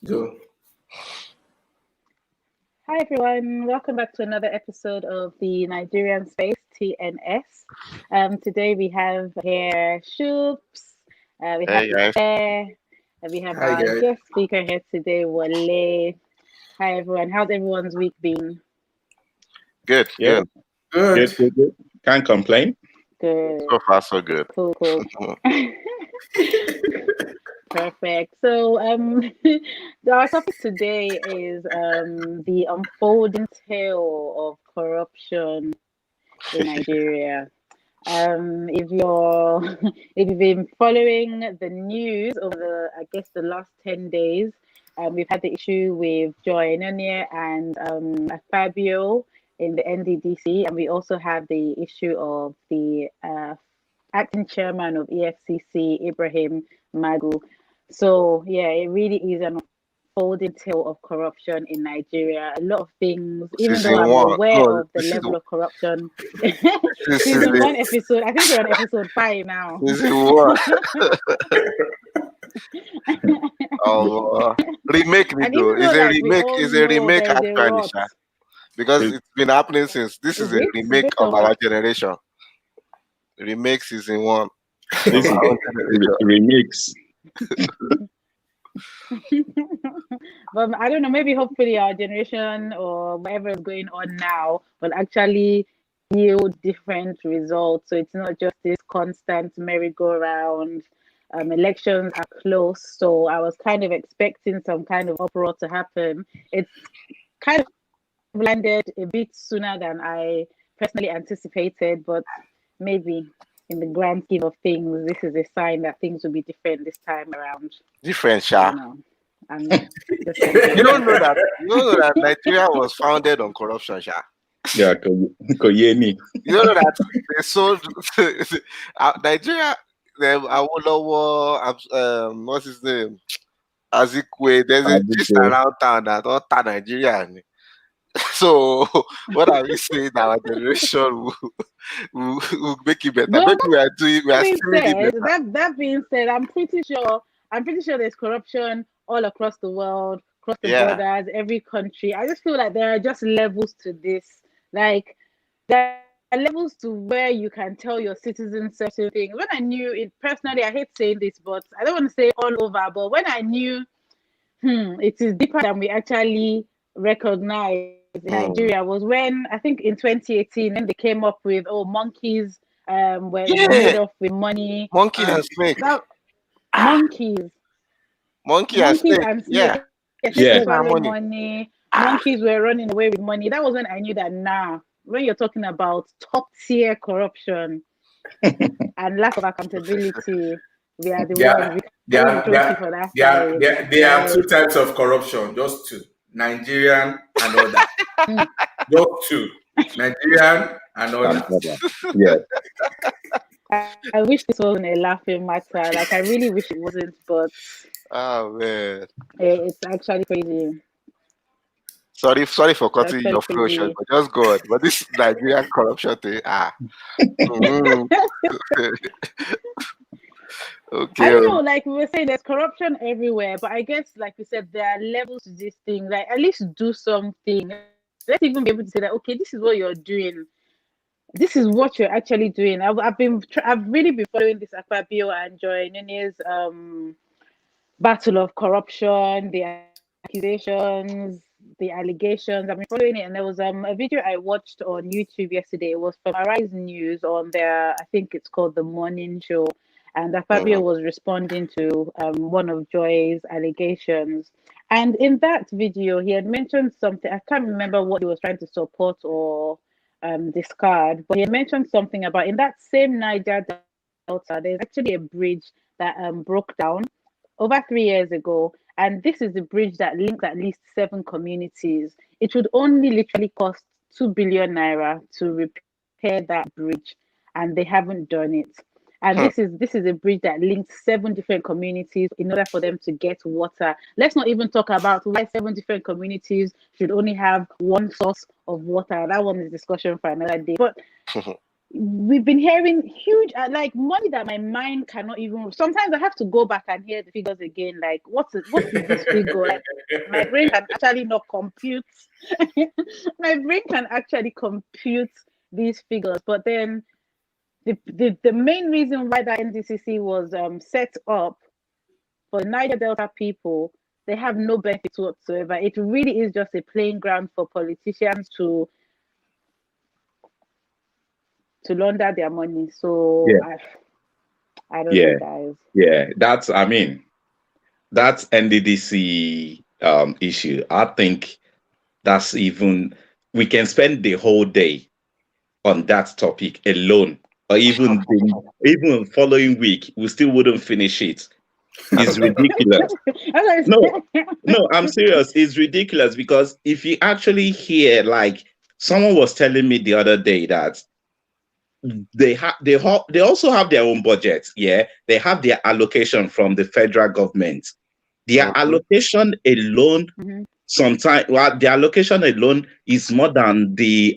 Go. Hi everyone, welcome back to another episode of the Nigerian Space TNS. Today we have here Shoops, we have Hey guys, Claire, and we have Hi our guys. guest speaker here today, Wale. Hi everyone, how's everyone's week been? good, Yeah, good. Good. good. Can't complain. Good, So far, so good. cool. Perfect. So, our topic today is the unfolding tale of corruption in Nigeria. If you're if you've been following the news over the last 10 days, we've had the issue with Joy Nunez and Fabio in the NDDC, and we also have the issue of the acting chairman of EFCC, Ibrahim Magu. So yeah, it really is an unfolding tale of corruption in Nigeria. A lot of things, even though Season I'm one. aware No, of the this is level of corruption. this is Season the one episode, I think we're on episode 5 now. season one. Remake me And though. even though It's a like we remake. all It's a know remake there's a actually, rot, Sha. Because Is it's been happening since. This is is a it remake based of on our what? generation. Remake season one of this is our the generation. remix. But I don't know, maybe hopefully our generation or whatever is going on now will actually yield different results. So it's not just this constant merry-go-round. Elections are close, so I was kind of expecting some kind of uproar to happen. It's kind of landed a bit sooner than I personally anticipated, but maybe in the grand scheme of things, this is a sign that things will be different this time around. Different, I Sha. don't know. I'm just You hoping. don't know that. You don't know that Nigeria was founded on corruption, Sha. Yeah, Koyeni. You don't know that they sold Nigeria. Awolowo, what's his name? Azikwe. There's a gist around town that all Nigeria. So what are we saying? Our generation will make it better. Well, Maybe we are stealing it better. that being said, I'm pretty sure there's corruption all across the world, across the Yeah. borders, every country. I just feel like there are just levels to this. Like there are levels to where you can tell your citizens certain things. When I knew it personally, I hate saying this, but I don't want to say all over, but when I knew it is deeper than we actually recognize in Nigeria was when I think in 2018 when they came up with monkeys were made off with money. Monkey and snake. Monkeys. Monkey and snake. And Yeah. snake. Yeah. Money. Monkeys were running away with money. That was when I knew that when you're talking about top tier corruption and lack of accountability, we are the ones we can trophy for that side. There are two types of corruption, just two. Nigerian and other. Just two. Nigerian and other. Yeah. I wish this wasn't a laughing matter. Like I really wish it wasn't, but oh man, it's actually crazy. Sorry for cutting your flow short, but just go on. But this Nigerian corruption thing, Okay. I don't know, like we were saying, there's corruption everywhere, but I guess, like we said, there are levels to this thing. Like, at least do something. Let's even be able to say that, okay, this is what you're doing. This is what you're actually doing. I've really been following this Akpabio and Joy Nunez battle of corruption, the accusations, the allegations. I've been following it, and there was a video I watched on YouTube yesterday. It was from Arise News on their, I think it's called The Morning Show. And Fabio was responding to one of Joy's allegations. And in that video, he had mentioned something. I can't remember what he was trying to support or discard, but he had mentioned something about in that same Niger Delta, there's actually a bridge that broke down over 3 years ago. And this is the bridge that links at least 7 communities. It would only literally cost 2 billion naira to repair that bridge, and they haven't done it. And this is a bridge that links 7 different communities in order for them to get water. Let's not even talk about why 7 different communities should only have one source of water. That one is discussion for another day. But we've been hearing huge, like money that my mind cannot even. Sometimes I have to go back and hear the figures again. Like, what is this figure? Like, my brain can actually not compute. My brain can actually compute these figures, but then the main reason why that NDCC was set up for the Niger Delta people, they have no benefits whatsoever. It really is just a playing ground for politicians to launder their money. So Yeah. I don't know, guys. Yeah, that's NDDC issue. I think that's even we can spend the whole day on that topic alone, or even following week, we still wouldn't finish it. It's ridiculous. No, I'm serious. It's ridiculous because if you actually hear, like someone was telling me the other day that they also have their own budget. Yeah, they have their allocation from the federal government. Their allocation alone, sometimes, well, the allocation alone is more than the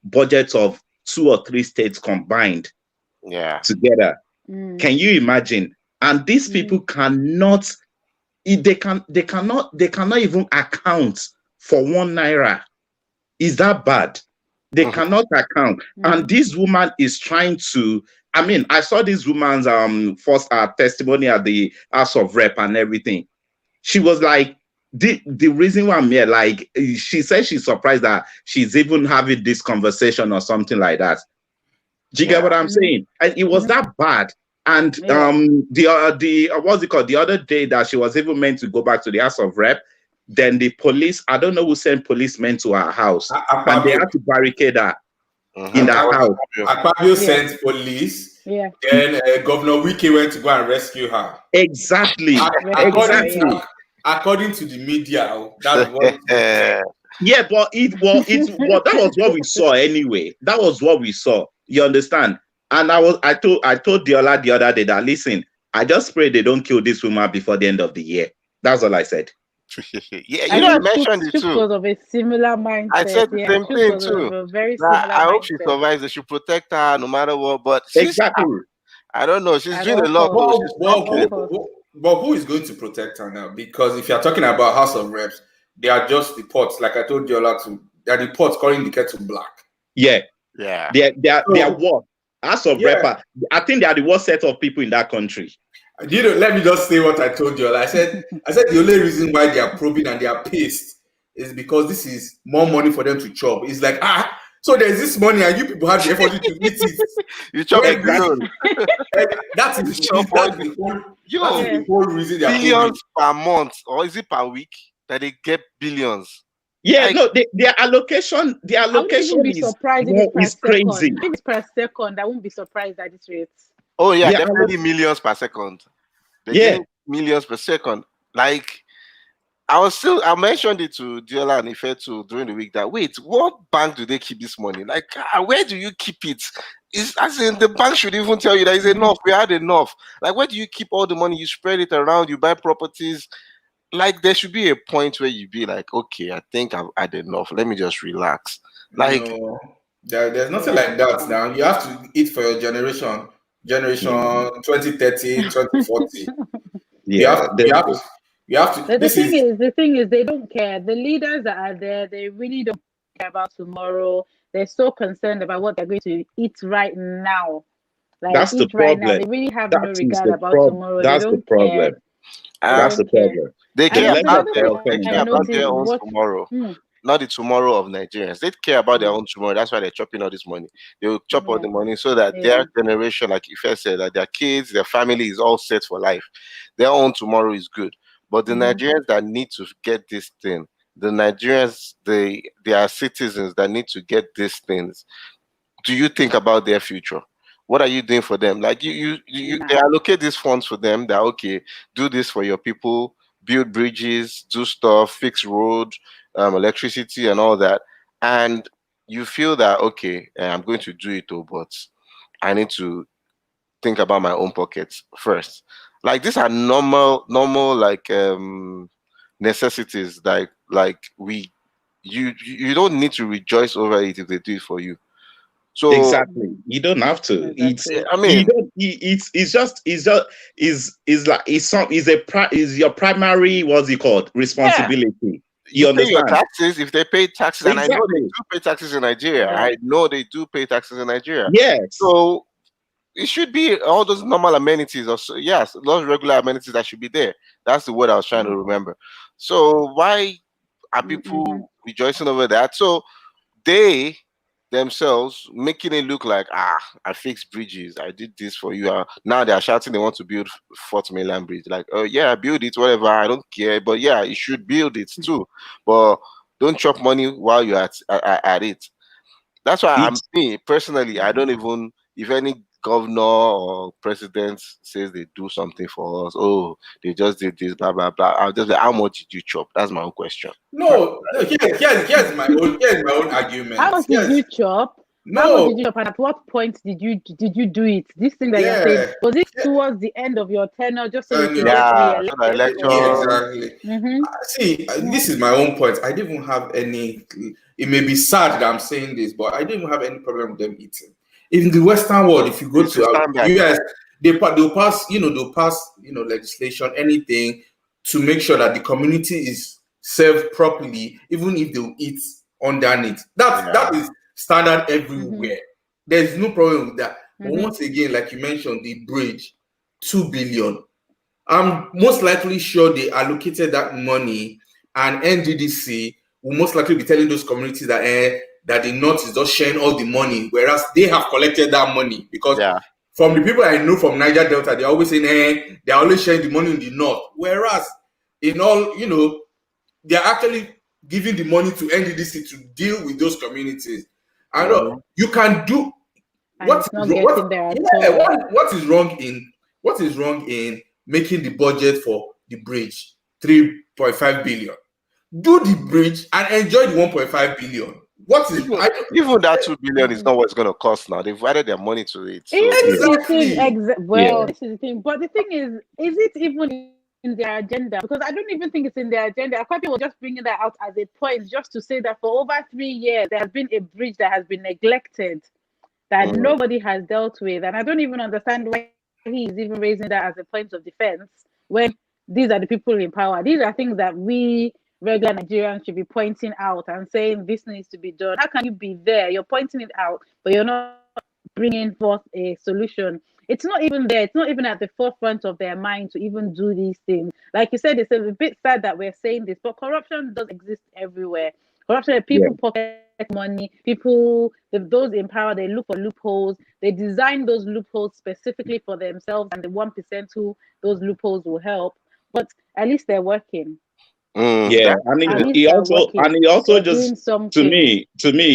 budget of 2 or 3 states combined. Yeah. Together. Can you imagine? And these people cannot. They cannot even account for 1 naira. Is that bad? They cannot account. And this woman is trying to. I mean, I saw this woman's first testimony at the House of Rep and everything. She was like, the reason why I'm here, like, she said she's surprised that she's even having this conversation or something like that. Do you get what I'm saying? And it was that bad. And the what's it called? The other day that she was even meant to go back to the House of Rep, then the police, I don't know who sent policemen to her house, and they had to barricade her in the house. Akpabio sent police. Yeah. Then Governor Wike went to go and rescue her. Exactly. According to the media, that's what. Yeah, but that was what we saw anyway. That was what we saw. You understand? And I told Diola the other day that, listen, I just pray they don't kill this woman before the end of the year. That's all I said. Yeah, I mentioned it too. Because of a similar mindset. I said the same thing too. Very similar I hope she survives. They should protect her no matter what. But exactly, I don't know. She's doing a lot. But who is going to protect her now? Because if you're talking about House of Reps, they are just the pots. Like I told you a lot, they are the pots calling the kettle black. Yeah. They are what? House of Rep. I think they are the worst set of people in that country. Let me just say what I told you. I said the only reason why they are probing and they are pissed is because this is more money for them to chop. It's like, so there's this money and you people have the effort to eat it. You chop it. That's the whole reason they are billions per month, or is it per week that they get billions? Yeah, their allocation is crazy. If it's per second, I won't be surprised at this rate. Oh yeah, definitely millions per second. They get millions per second. Like I mentioned it to Diola and Ife too during the week that wait, what bank do they keep this money? Like where do you keep it? As in the bank should even tell you that it's enough. We had enough. Like where do you keep all the money? You spread it around. You buy properties. Like there should be a point where you be like, okay, I think I've had enough. Let me just relax. Like there's nothing like that now. You have to eat for your generation 2030, 2040. Yeah, you have to. The thing is, they don't care. The leaders that are there, they really don't care about tomorrow. They're so concerned about what they're going to eat right now. Like that's the problem. Right now. They really have no regard about tomorrow. That's the problem. That's the problem. They care about their own tomorrow, not the tomorrow of Nigerians. They care about their own tomorrow. That's why they're chopping all this money. They will chop all the money so that their generation, like Ife said, that their kids, their family is all set for life. Their own tomorrow is good. But the Nigerians that need to get this thing, the Nigerians, they are citizens that need to get these things. Do you think about their future? What are you doing for them? Like they allocate these funds for them. That okay, do this for your people, build bridges, do stuff, fix roads, electricity, and all that. And you feel that okay, I'm going to do it, but I need to think about my own pockets first. Like these are normal like necessities. Like you don't need to rejoice over it if they do it for you. So exactly, you don't have to. Exactly. I You mean, don't. It's like is your primary, what's it called, yeah, responsibility. You you pay your understand? taxes if they pay taxes, and I know they Exactly. do pay taxes in Nigeria. Yeah. I know they do pay taxes in Nigeria. Yes. So it should be all those normal amenities, or yes, those regular amenities that should be there. That's the word I was trying to remember. So why are people rejoicing over that? So they themselves making it look like, I fixed bridges, I did this for you. Now they are shouting they want to build Fort Mainland Bridge. Like, oh yeah, build it, whatever. I don't care, but yeah, you should build it too. But don't chop money while you're at it. That's why It's me personally, I don't even, if any governor or president says they do something for us, oh, they just did this, blah blah blah. I'll just be, how much did you chop? That's my own question. No, here's my own How argument. much did you chop? How much did you No, chop? And at what point did you do it? This thing that you're saying, yeah, was it towards the end of your tenure, just so you could tenure. get Yeah, so the re-elected? Yeah, Or election. exactly. mm-hmm. See, this is my own point. I didn't even have any. It may be sad that I'm saying this, but I didn't have any problem with them eating. In the Western world, if you go It's the to standard. US, they'll pass, legislation, anything to make sure that the community is served properly, even if they'll eat underneath. Yeah. That is standard Mm-hmm. everywhere. There's no problem with that. But Mm-hmm. once again, like you mentioned, the bridge, 2 billion. I'm most likely sure they allocated that money, and NDDC will most likely be telling those communities that the North is just sharing all the money, whereas they have collected that money. Because Yeah. from the people I know from Niger Delta, they're always saying, they're always sharing the money in the North. Whereas, in all, they're actually giving the money to NDDC to deal with those communities. I know you can do And what it's is not wrong- getting what there at yeah all. what is wrong in making the budget for the bridge 3.5 billion? Do the bridge and enjoy the 1.5 billion. What is Even that 2 billion is not what it's going to cost now. They've added their money to it. So This is the thing. exactly? Well, this is the thing. But the thing is it even in their agenda? Because I don't even think it's in their agenda. Akwabi was just bringing that out as a point, just to say that for over 3 years there has been a bridge that has been neglected, that nobody has dealt with, and I don't even understand why he is even raising that as a point of defense when these are the people in power. These are things that we regular Nigerians should be pointing out and saying this needs to be done. How can you be there? You're pointing it out, but you're not bringing forth a solution. It's not even there. It's not even at the forefront of their mind to even do these things. Like you said, it's a bit sad that we're saying this, but corruption does exist everywhere. Corruption, people pocket money, those in power, they look for loopholes. They design those loopholes specifically for themselves and the 1% who those loopholes will help. But at least they're working. Yeah, and he also just to me,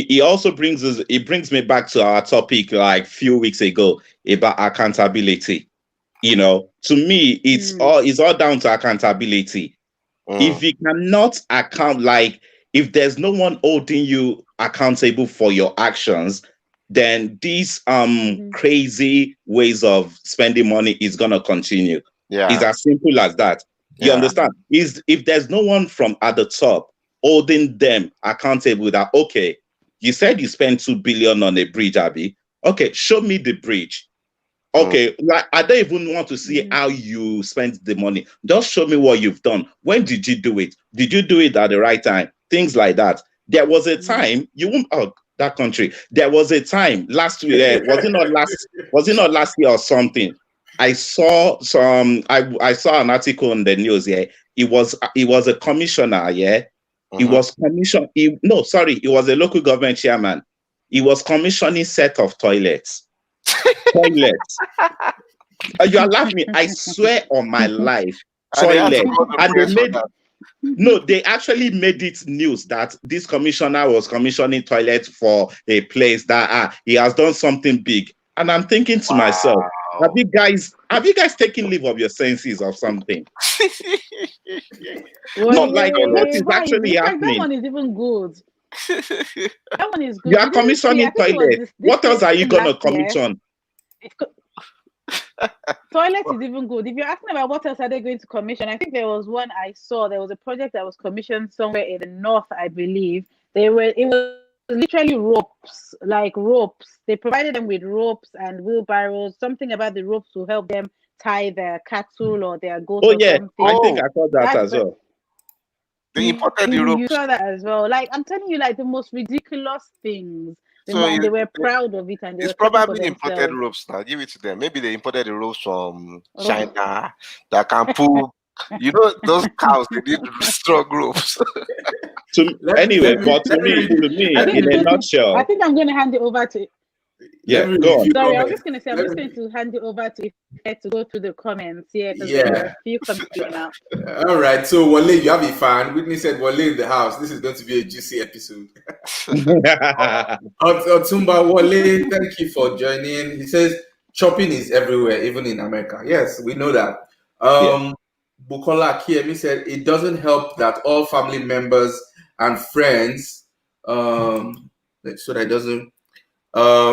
he also brings me back to our topic like few weeks ago about accountability. To me, it's all down to accountability. If you cannot account, like if there's no one holding you accountable for your actions, then these crazy ways of spending money is gonna continue. Yeah, it's as simple as that. You understand? If there's no one from at the top holding them accountable that, okay, you said you spent 2 billion on a bridge, Abby. Okay, show me the bridge. Okay, like I don't even want to see how you spent the money. Just show me what you've done. When did you do it? Did you do it at the right time? Things like that. There was a time you won't that country. There was a time last year. Was it not last year or something? I saw I saw an article in the news. Yeah, it was a commissioner. Yeah, it was commission. It was a local government chairman. He was commissioning set of toilets. You are laughing. I swear on my life, toilet. They actually made it news that this commissioner was commissioning toilets for a place that he has done something big. And I'm thinking to myself, have you guys taken leave of your senses or something? What is actually happening? That one is even good. That one is good. You are commissioning toilets. What else are you gonna commission? Toilet is even good. If you're asking about what else are they going to commission, I think there was one I saw. There was a project that was commissioned somewhere in the north, I believe. It was literally ropes, like ropes. They provided them with ropes and wheelbarrows. Something about the ropes will help them tie their cattle or their goats Oh or yeah, something. I think I saw that That's as well. They imported the you ropes. saw that as well. Like I'm telling you, like the most ridiculous things. So And they were proud of it and they it's were talking for probably imported themselves. ropes now. Give it to them. Maybe they imported the ropes from Oh. China that can pull. You know, those cows, they need strong ropes. Anyway, but to me, in a I nutshell, think I'm going to hand it over to. yeah, go on. Sorry, I was just going to say, I'm just going to hand it over to Ife to go through the comments. Yeah, because there are a few comments coming out. All right. So, Wale, you have a fan. Whitney said, Wale in the house. This is going to be a juicy episode. Otumba Wale, thank you for joining. He says, shopping is everywhere, even in America. Yes, we know that. Bukola Kiemi said, it doesn't help that all family members and friends, so that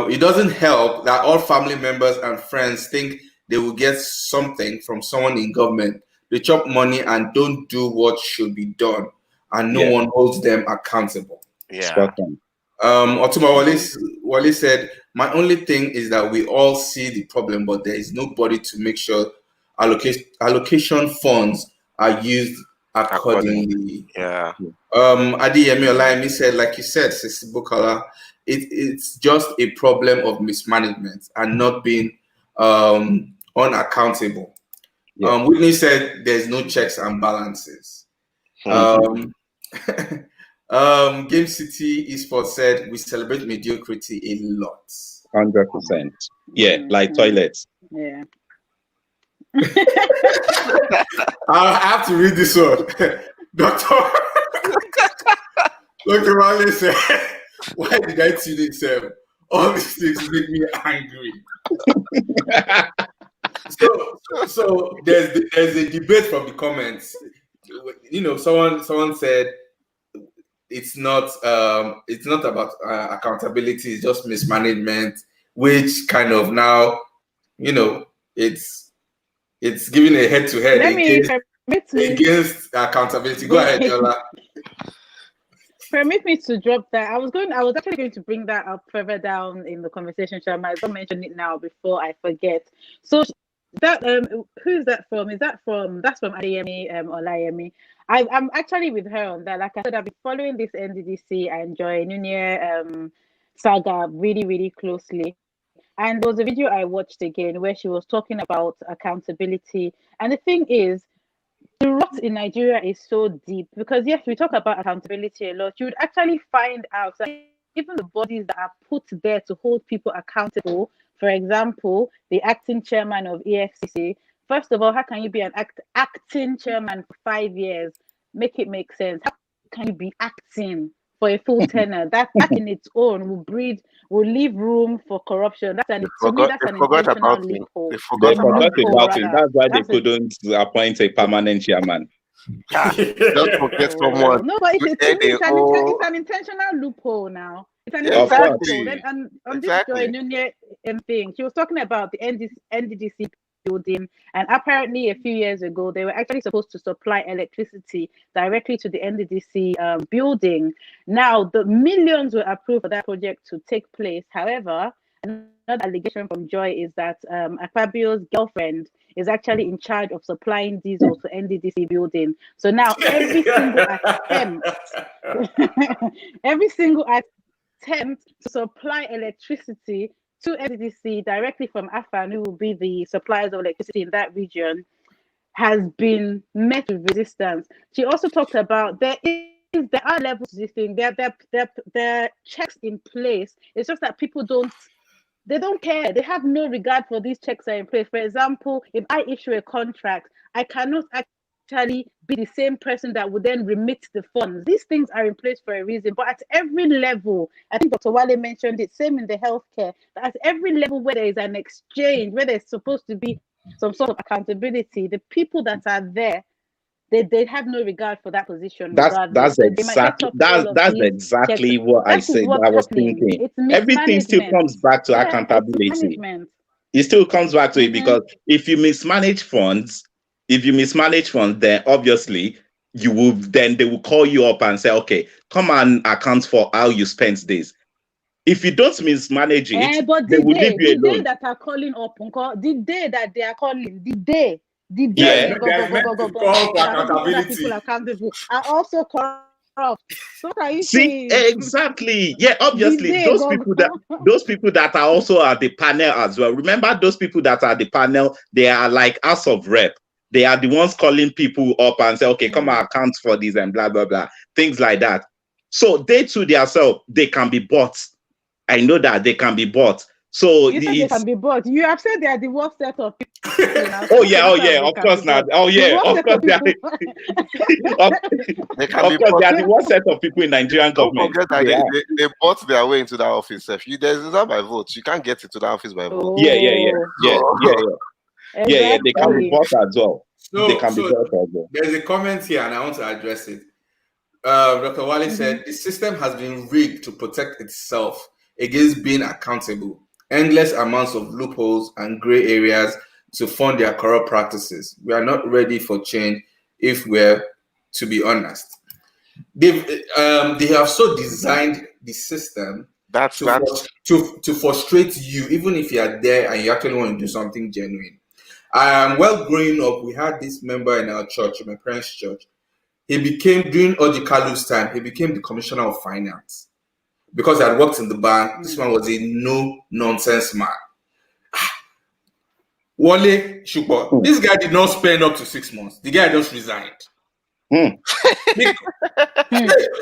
it doesn't help that all family members and friends think they will get something from someone in government. They chop money and don't do what should be done, and no one holds them accountable. Yeah. Otuma Wale said, my only thing is that we all see the problem, but there is nobody to make sure allocation funds are used accordingly. Yeah. Adiyemi Olaimi said, like you said, Sisi Bukola, it's just a problem of mismanagement and not being unaccountable. Whitney said there's no checks and balances. Game City Esports said we celebrate mediocrity a lot. 100%. Yeah, like toilets. Yeah. I have to read this one. Dr. Wale said, why did I tune in, Sam? All these things make me angry. So there's a debate from the comments. You know, someone said it's not about accountability, it's just mismanagement, which kind of now, you know, it's giving a head-to-head against accountability. Go ahead, Yola. Permit me to drop that. I was actually going to bring that up further down in the conversation, so I might as well mention it now before I forget. So that who is that from? That's from Adeyemi Olayemi. I'm actually with her on that. Like I said, I've been following this NDDC and Joy Nunez saga really, really closely. And there was a video I watched again where she was talking about accountability. And the thing is, the rot in Nigeria is so deep because yes, we talk about accountability a lot. You would actually find out that even the bodies that are put there to hold people accountable, for example, the acting chairman of EFCC. First of all, how can you be an acting chairman for 5 years? Make it make sense. How can you be acting for a full tenure? That in its own will leave room for corruption. That's an intentional loophole. They forgot about it. That's why they couldn't appoint a permanent chairman. Just forget someone. No, but it's an intentional loophole now. It's an intentional loophole. Then on this Joy Nunez thing, she was talking about the NDDC building, and apparently a few years ago they were actually supposed to supply electricity directly to the NDDC building. Now the millions were approved for that project to take place. However, another allegation from Joy is that Akpabio's girlfriend is actually in charge of supplying diesel to NDDC building. So now every single attempt to supply electricity to NDDC directly from AFAN, who will be the suppliers of electricity in that region, has been met with resistance. She also talked about there are levels to this thing. There are checks in place. It's just that people don't care. They have no regard for these checks are in place. For example, if I issue a contract, I cannot actually be the same person that would then remit the funds. These things are in place for a reason. But at every level, I think Dr. Wale mentioned it, same in the healthcare, that at every level where there is an exchange, where there's supposed to be some sort of accountability, the people that are there, they have no regard for that position. That's exactly what I said. I was thinking. Everything still comes back to accountability. It still comes back to it because if you mismanage funds, then obviously then they will call you up and say, okay, come and account for how you spent this. If you don't mismanage it, but they will leave you the day alone. that are calling up, the day that they are calling, the day Yeah, go, they are meant to call for that other accountability. people accountable are also corrupt. So what are you See, saying? exactly. Yeah, obviously, The day those go, people that are also at the panel as well. Remember, those people that are at the panel, they are like House of Rep. They are the ones calling people up and say, okay, come and account for this and blah, blah, blah. Things like that. So they too themselves, they can be bought. I know that they can be bought. So you said they can be bought. You have said they are the worst set of people. Oh yeah, of course not. Oh yeah, of course they are. They can be bought. They are the worst set of people in Nigerian government. Don't forget that they bought their way into that office. If there's not by vote, you can't get into that office by vote. Yeah. They can be bought as well. They can be bought as well. There's a comment here, and I want to address it. Dr. Wale said the system has been rigged to protect itself against being accountable. Endless amounts of loopholes and gray areas to fund their corrupt practices. We are not ready for change, if we're to be honest. They have so designed the system to frustrate you, even if you are there and you actually want to do something genuine. Well, growing up, we had this member in our church, in my parents' church. He became, during Oji Kalu's time, he became the commissioner of finance. Because I had worked in the bank, this man was a no-nonsense man. Wale Shukwa, this guy did not spend up to 6 months. The guy just resigned.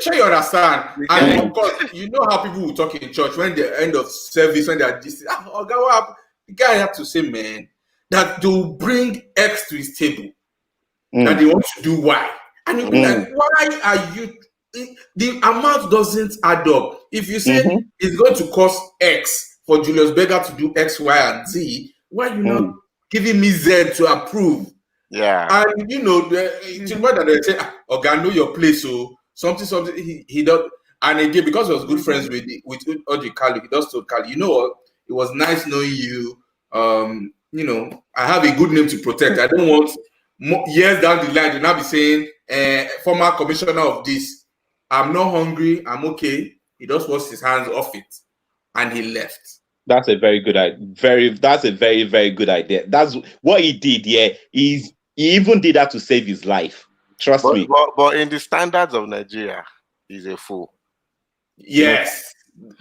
Sure, you understand. And of course, you know how people will talk in church when the end of service, when they are just, the guy had to say, man, that they'll bring X to his table, that they want to do Y. And you'll be like, why are you? The amount doesn't add up. If you say it's going to cost X for Julius Berger to do X, Y, and Z, why are you not giving me Z to approve? Yeah. And you know, it's important that they say, okay, I know your place, so something he does. And again, because he was good friends with Oji Kalu, he does to Kalu, you know what? It was nice knowing you. You know, I have a good name to protect. I don't want years down the line to now be saying, former commissioner of this, I'm not hungry, I'm okay. He just washed his hands off it and he left. That's a very good idea. That's a very, very good idea. That's what he did. Yeah, he even did that to save his life. Trust me. But in the standards of Nigeria, he's a fool. Yes.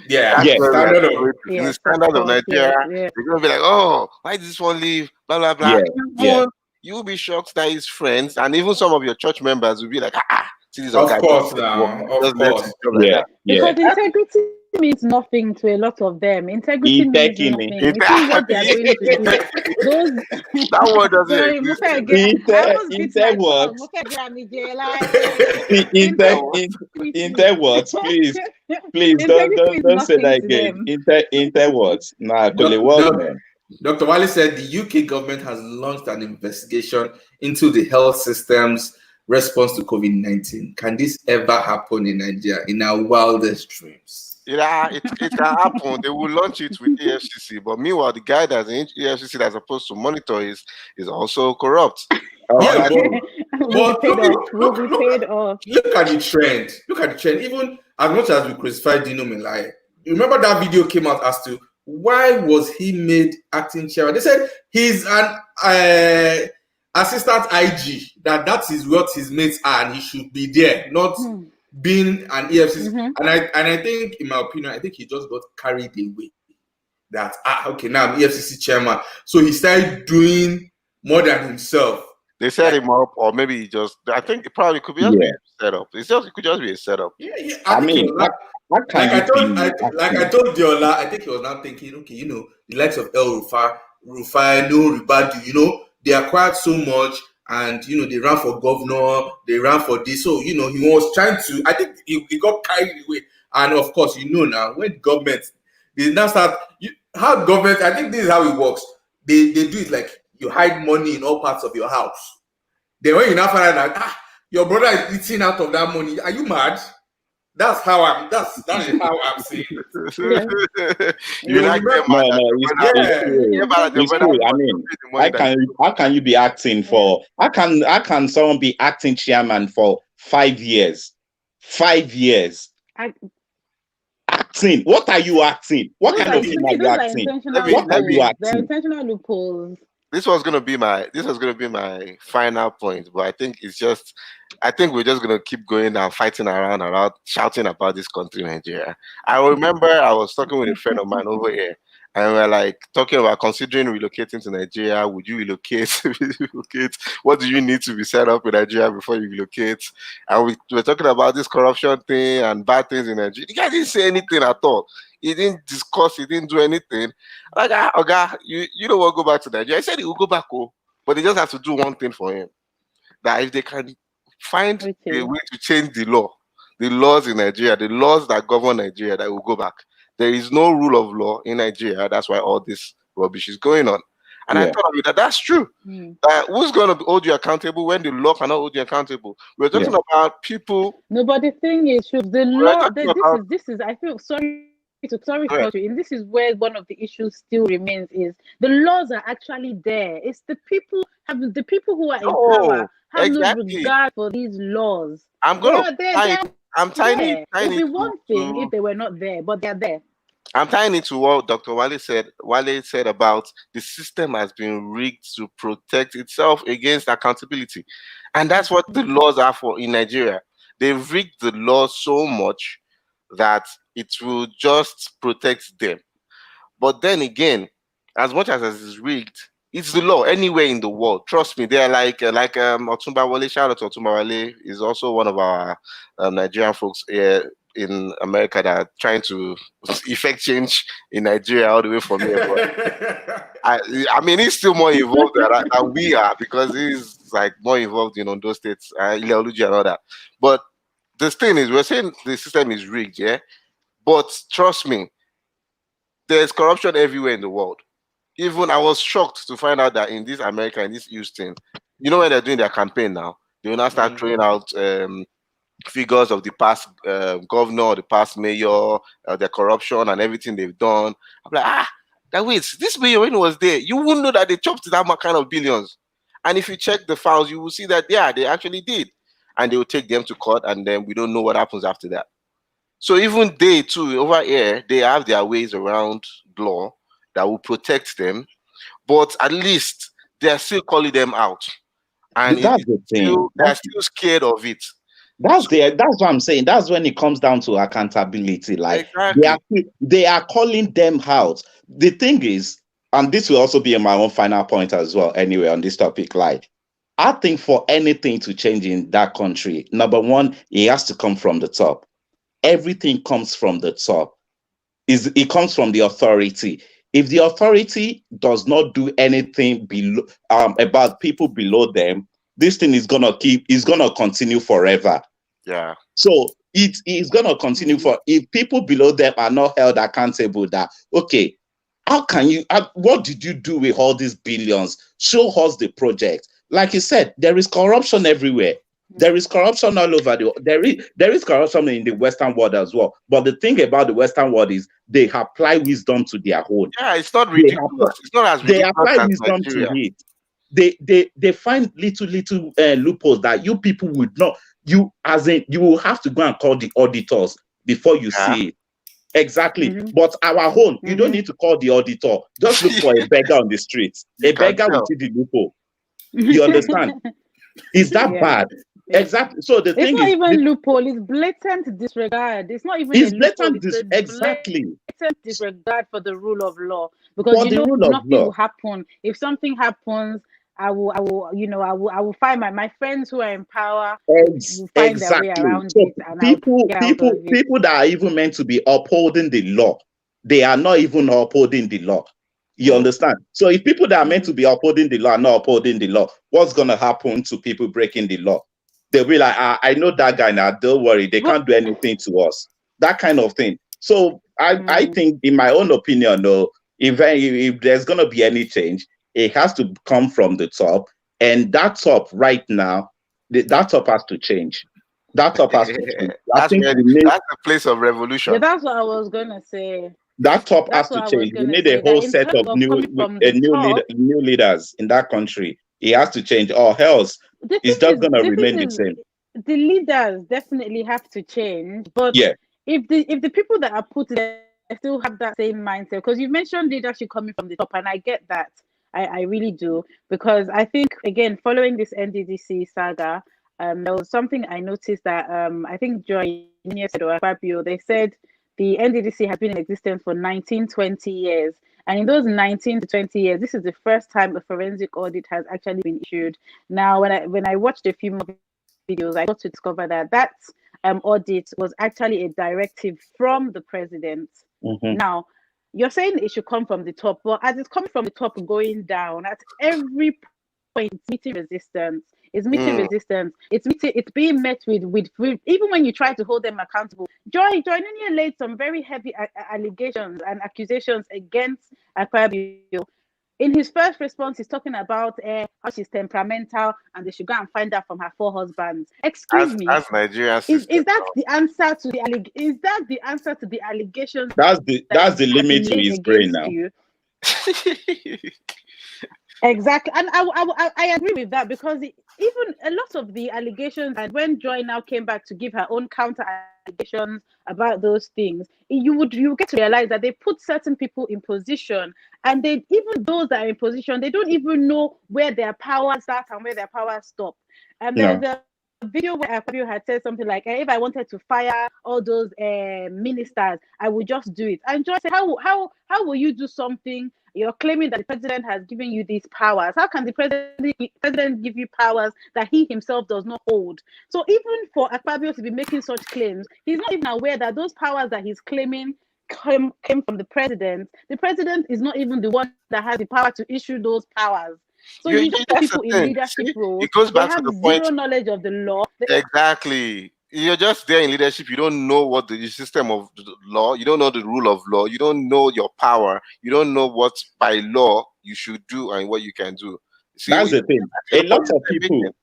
Yeah. In the standards of Nigeria, they're gonna be like, oh, why did this one leave? Blah blah blah. You'll be shocked that his friends and even some of your church members will be like, see this of course now. Of course. Because integrity means nothing to a lot of them. Integrity means nothing. You see what they are going to do. That word doesn't exist. Inter what? Please don't say that again. Inter what? Dr. Wale said the UK government has launched an investigation into the health system's response to COVID-19. Can this ever happen in Nigeria in our wildest dreams? Yeah, it can happen. They will launch it with EFCC, but meanwhile, the guy that's in EFCC that's supposed to monitor is also corrupt. We'll be paid off. Look at the trend. Even as much as we crucified Dino Melai, you remember that video came out as to why was he made acting chairman? They said he's an assistant IG, that is what his mates are, and he should be there, not being an EFCC. And I think, in my opinion, I think he just got carried away. That okay, now I'm EFCC chairman, so he started doing more than himself. They set him up, or maybe he just. I think it probably could be a setup. It could just be a setup. Yeah. I told Diola, I think he was now thinking, okay, you know, the likes of El Rufai, No Ribadu, you know, they acquired so much, and you know, they ran for governor, they ran for this. So, you know, he was trying to, I think he got carried away. And of course, you know now, when government, they now start, how government, I think this is how it works. They do it like you hide money in all parts of your house. Then when you now find out that, your brother is eating out of that money, are you mad? That's how I'm. That is how I'm seeing it. You You like them remember? mad No, at no, your brother. it's Yeah. true. You're mad at your It's brother true. I for mean, paying the money that how can you be acting for how can someone be acting chairman for 5 years? 5 years. Acting. What are you acting? What Those kind are, of to thing are me, you those are acting? intentional What are let you me loopholes. They're acting? intentional loopholes. this was gonna be my final point, but I think we're just gonna keep going and fighting around shouting about this country, Nigeria. I remember I was talking with a friend of mine over here, and we're like talking about considering relocating to Nigeria. Would you relocate? Relocate? What do you need to be set up in Nigeria before you relocate? And we were talking about this corruption thing and bad things in Nigeria. The guy didn't say anything at all. He didn't discuss. He didn't do anything. Like, Oga, you don't want to go back to Nigeria. I said he will go back, but they just have to do one thing for him. That if they can find a way to change the laws in Nigeria, the laws that govern Nigeria, that will go back. There is no rule of law in Nigeria. That's why all this rubbish is going on. And I thought of it, that's true. Who's going to hold you accountable when the law cannot hold you accountable? We're talking about people. No, but the thing is, the law. This is. I feel sorry to cut you. And this is where one of the issues still remains: is the laws are actually there. It's the people who are in power have no regard for these laws. I'm tying it. It would be one thing if they were not there, but they're there. I'm tying it to what Dr. Wale said. Wale said about the system has been rigged to protect itself against accountability. And that's what the laws are for in Nigeria. They've rigged the laws so much that it will just protect them. But then again, as much as it's rigged, it's the law anywhere in the world. Trust me, they're like Otumba Wale. Shout out to Otumba Wale. Is also one of our Nigerian folks here in America that are trying to effect change in Nigeria all the way from here. But I mean, he's still more involved than we are, because he's like more involved in those states, Ileoluji and all that. But this thing is, we're saying the system is rigged, yeah. But trust me, there's corruption everywhere in the world. Even I was shocked to find out that in this America, in this Houston, when they're doing their campaign now, they will now start throwing out figures of the past governor, the past mayor, the corruption and everything they've done. I'm like, this mayor, when he was there, you wouldn't know that they chopped that kind of billions. And if you check the files, you will see that, they actually did. And they will take them to court, and then we don't know what happens after that. So even they too, over here, they have their ways around law that will protect them, but at least they're still calling them out. And that's the thing. They're still scared of it. That's what I'm saying. That's when it comes down to accountability. Like, they are calling them out. The thing is, and this will also be my own final point as well, anyway, on this topic, like, I think for anything to change in that country, number one, it has to come from the top. Everything comes from the top. It comes from the authority. If the authority does not do anything below about people below them, this thing is gonna continue forever. Yeah. So it is gonna continue if people below them are not held accountable. That okay, how can you? What did you do with all these billions? Show us the project. Like you said, there is corruption everywhere. There is corruption all over the world. There is corruption in the Western world as well. But the thing about the Western world is they apply wisdom to their own. Yeah, it's not ridiculous. It's not as ridiculous. They apply as wisdom Nigeria. to it. They find little loopholes that you people would not. You will have to go and call the auditors before you see it. Exactly. But our own, you don't need to call the auditor. Just look for a beggar on the streets. A beggar will see the loophole. You understand? Is that bad? Exactly. So the thing is, it's not even loophole. It's blatant disregard. It's not even blatant disregard for the rule of law, because nothing will happen. If something happens, I will find my friends who are in power. Will find their way around it. And people that are even meant to be upholding the law, they are not even upholding the law. You understand? So if people that are meant to be upholding the law are not upholding the law, what's going to happen to people breaking the law? They'll be like, I know that guy now. Don't worry. They can't do anything to us. That kind of thing. So I think, in my own opinion, though, if there's going to be any change, it has to come from the top. And that top right now, that top has to change. That top has to change. I That's think where we need that's the place of revolution. Yeah, that's what I was gonna say. that top has That's to what I was change. We gonna need a say. whole That in set terms of of coming from the top, new leaders in that country. It has to change, or else the it's thing just is, gonna the thing remain the is, same. the leaders definitely have to change. But Yeah. if the people that are put there still have that same mindset, because you mentioned leadership coming from the top, and I get that. I really do, because I think, again, following this NDDC saga, there was something I noticed that I think Joy said, or Fabio, they said the NDDC has been in existence for 19, 20 years. And in those 19 to 20 years, this is the first time a forensic audit has actually been issued. Now, when I watched a few more videos, I got to discover that audit was actually a directive from the president. Mhm. Now, you're saying it should come from the top, but as it's coming from the top going down, at every point, it's meeting resistance. It's meeting resistance. It's being met with even when you try to hold them accountable. Joy Nunez laid some very heavy allegations and accusations against Akpabio. In his first response, he's talking about how she's temperamental and they should go and find out from her 4 husbands. Excuse me, As Nigerian is system. that the answer to is that the answer to the allegations That's that the have limit been to laid his brain against now. you? Exactly, and I agree with that, because even a lot of the allegations, and when Joy now came back to give her own counter allegations about those things, you get to realize that they put certain people in position, and they, even those that are in position, they don't even know where their power starts and where their power stop. And there was a video where Fabio had said something like, if I wanted to fire all those ministers, I would just do it. And Joy said, how will you do something? You're claiming that the president has given you these powers. How can the president give you powers that he himself does not hold? So even for Akpabio to be making such claims, he's not even aware that those powers that he's claiming came from the president. The president is not even the one that has the power to issue those powers. So you just put That's the people in thing. leadership See, roles. it goes They back to have the point. zero knowledge of the law. Exactly. You're just there in leadership. You don't know what the system of the law. You don't know the rule of law. You don't know your power. You don't know what by law you should do and what you can do. See, That's the thing. A lot of people,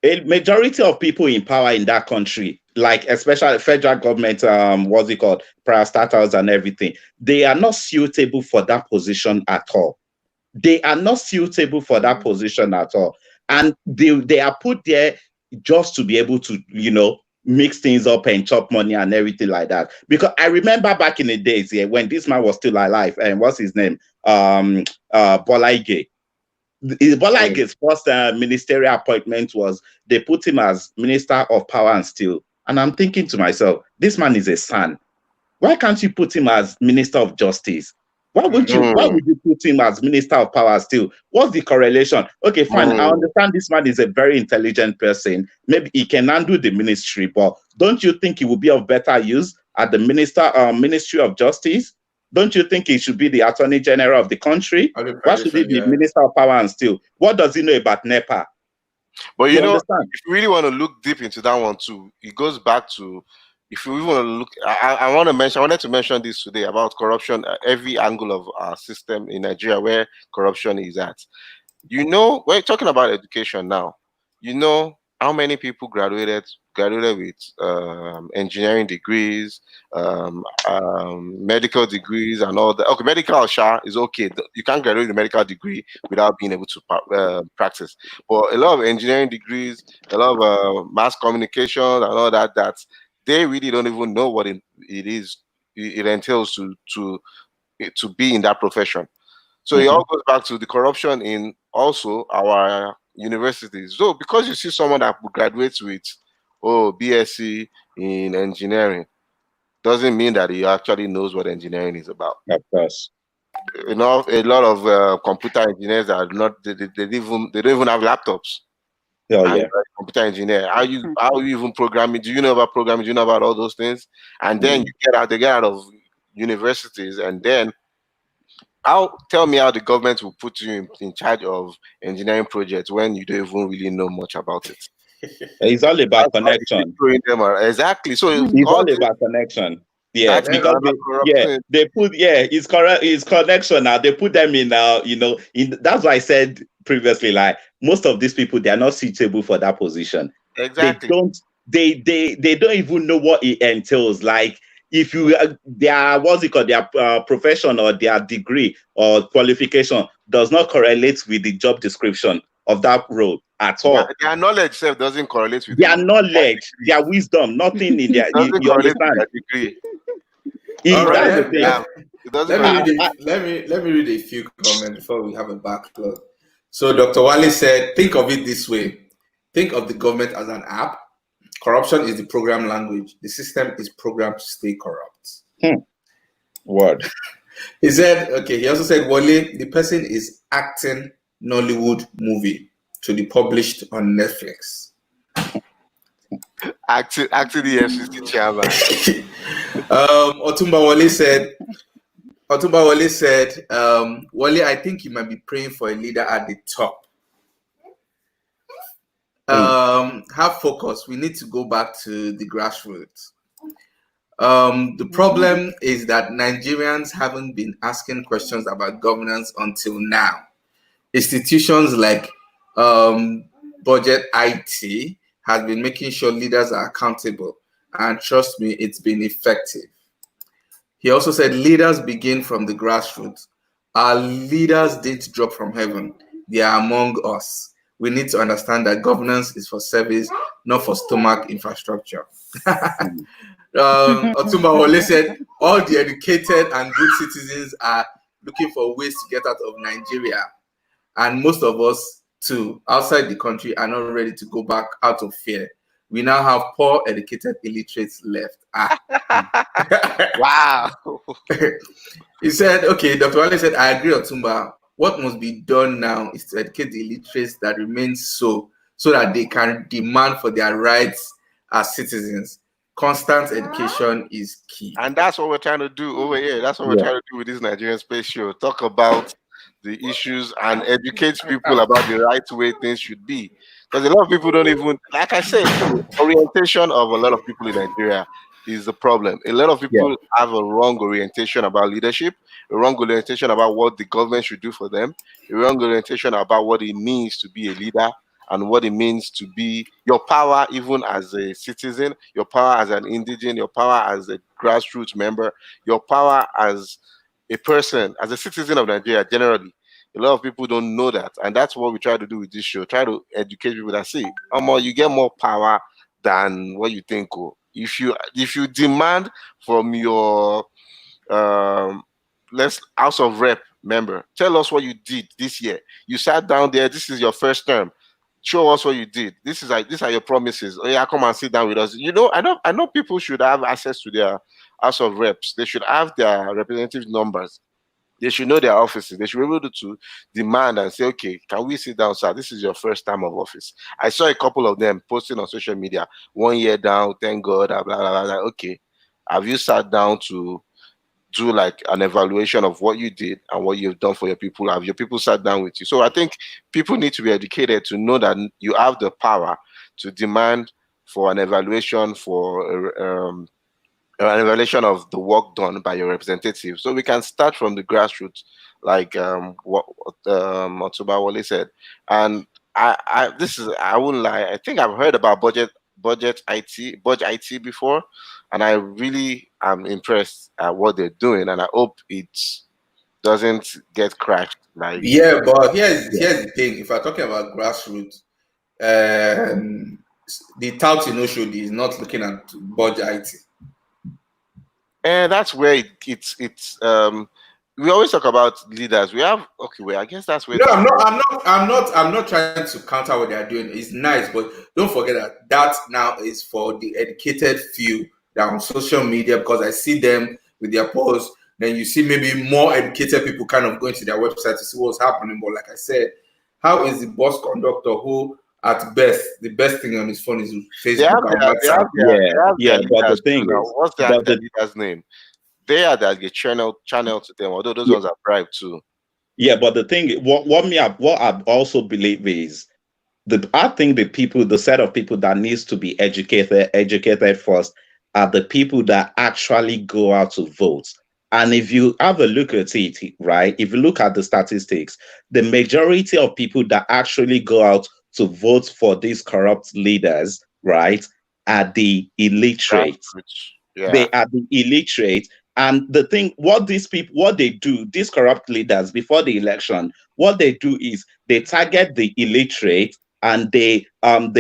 a majority of people in power in that country, like especially federal government, what's it called, parastatals and everything, they are not suitable for that position at all. They are not suitable for that position at all. And they are put there just to be able to, mix things up and chop money and everything like that. Because I remember back in the days, when this man was still alive, and what's his name? Bola Ige. Bola Ige's first ministerial appointment was they put him as Minister of Power and Steel. And I'm thinking to myself, this man is a son. Why can't you put him as Minister of Justice? Why would you put him as Minister of Power still? What's the correlation? Okay, fine. I understand this man is a very intelligent person. Maybe he can handle the ministry, but don't you think he would be of better use at the Ministry of Justice? Don't you think he should be the Attorney General of the country? Why should he be Minister of Power and Steel? What does he know about NEPA? But you know, understand? if you really want to look deep into that one too, it goes back to, if you even want to look, I wanted to mention this today about corruption at every angle of our system in Nigeria where corruption is at. We're talking about education now. You know how many people graduated with engineering degrees, medical degrees, and all that. Okay, medical is okay. You can't graduate with a medical degree without being able to practice. But a lot of engineering degrees, a lot of mass communication, and all that. They really don't even know what it entails to be in that profession. So it all goes back to the corruption in also our universities. So because you see someone that graduates with BSc in engineering, doesn't mean that he actually knows what engineering is about. Of course. A lot of computer engineers are not. They don't even have laptops. Oh yeah. Computer engineer. How you even programming? Do you know about programming? Do you know about all those things? And then they get out of universities, and then tell me how the government will put you in charge of engineering projects when you don't even really know much about it. It's all about connection. Exactly. So it's all about connection. Yeah, because they put it's correct. It's connection now. They put them in that's why I said previously, like most of these people, they are not suitable for that position. Exactly. they don't even know what it entails. Like if you their what's it called, their profession or their degree or qualification does not correlate with the job description of that role at all. Their knowledge self doesn't correlate with Their the knowledge, their wisdom, nothing in their doesn't you correlate with understand? their degree. All right, That's the thing. It doesn't let me correlate. read let me read a few comments before we have a backlog. So Dr. Wale said, think of it this way. Think of the government as an app. Corruption is the program language. The system is programmed to stay corrupt. Word. He said, okay, he also said, Wale, the person is acting Nollywood movie to be published on Netflix. Acting the FCC chairman. Otumba Wale said, Wale, I think you might be praying for a leader at the top. Have focus. We need to go back to the grassroots. The problem is that Nigerians haven't been asking questions about governance until now. Institutions like Budget IT has been making sure leaders are accountable, and trust me, it's been effective. He also said leaders begin from the grassroots. Our leaders didn't drop from heaven. They are among us. We need to understand that governance is for service, not for stomach infrastructure. Otumba Wole said all the educated and good citizens are looking for ways to get out of Nigeria. And most of us, too, outside the country, are not ready to go back out of fear. We now have poor, educated illiterates left. Wow. He said, okay, Dr. Wale said, I agree, Otumba. What must be done now is to educate the illiterates that remain so that they can demand for their rights as citizens. Constant education is key. And that's what we're trying to do over here. That's what we're trying to do with this Nigerian space show. Talk about the issues and educate people about the right way things should be. Because a lot of people don't even, like I said, orientation of a lot of people in Nigeria is the problem. A lot of people have a wrong orientation about leadership, a wrong orientation about what the government should do for them, a wrong orientation about what it means to be a leader and what it means to be your power, even as a citizen, your power as an indigent, your power as a grassroots member, your power as a person, as a citizen of Nigeria generally. A lot of people don't know that, and that's what we try to do with this show. Try to educate people that see, you get more power than what you think. If you demand from your House of Rep member, tell us what you did this year. You sat down there. This is your first term. Show us what you did. These are your promises. Oh yeah, come and sit down with us. I know people should have access to their House of Reps. They should have their representative numbers. They should know their offices. They should be able to demand and say, okay, can we sit down, sir? This is your first time of office. I saw a couple of them posting on social media, 1 year down, thank God, blah, blah, blah, blah. Okay, have you sat down to do like an evaluation of what you did and what you've done for your people? Have your people sat down with you? So I think people need to be educated to know that you have the power to demand for an evaluation, for an evaluation of the work done by your representative. So we can start from the grassroots, like what Otumba Wale said. And I wouldn't lie, I think I've heard about budget IT before, and I really am impressed at what they're doing, and I hope it doesn't get crashed. But here's the thing. If we're talking about grassroots, the tout show is not looking at budget IT. And that's where it's we always talk about leaders. We have I guess that's where. No, I'm not trying to counter what they're doing. It's nice, but don't forget that now is for the educated few that are on social media, because I see them with their posts. Then you see maybe more educated people kind of going to their website to see what's happening. But like I said, how is the bus conductor who at best the best thing on his phone is Facebook and WhatsApp? But the thing is, what's that leader's name? They are that get channel to them, although those ones are bribed too. Yeah, but the thing, what I also believe is I think the set of people that needs to be educated first are the people that actually go out to vote. And if you have a look at it, right, if you look at the statistics, the majority of people that actually go out to vote for these corrupt leaders, right, are the illiterate. Yeah. They are the illiterate. And the thing, what these people, what they do, these corrupt leaders before the election, what they do is they target the illiterate, and they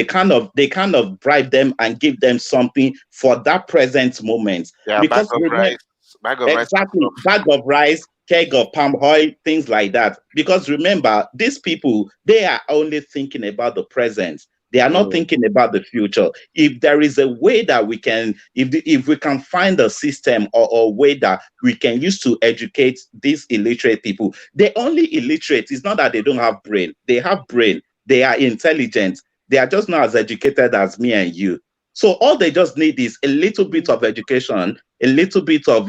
kind of bribe them and give them something for that present moment. Yeah, Because remember, bag of rice. exactly, bag of rice, keg of palm oil, things like that. Because remember, these people, they are only thinking about the present. They are not thinking about the future. If there is a way that we can, if we can find a system or a way that we can use to educate these illiterate people, they're only illiterate. It's not that they don't have brain. They have brain. They are intelligent. They are just not as educated as me and you. So all they just need is a little bit of education, a little bit of,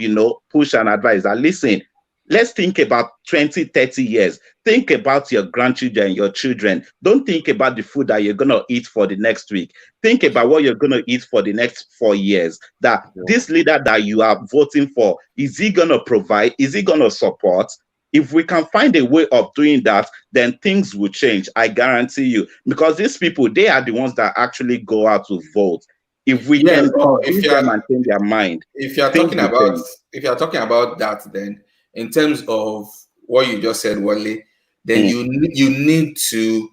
push and advice. That listen, let's think about 20, 30 years. Think about your grandchildren, your children. Don't think about the food that you're going to eat for the next week. Think about what you're going to eat for the next 4 years. That this leader that you are voting for, is he going to provide? Is he going to support? If we can find a way of doing that, then things will change. I guarantee you. Because these people, they are the ones that actually go out to vote. If we can convince them and change their mind. If you're talking about that, then in terms of what you just said, Wale, then you need to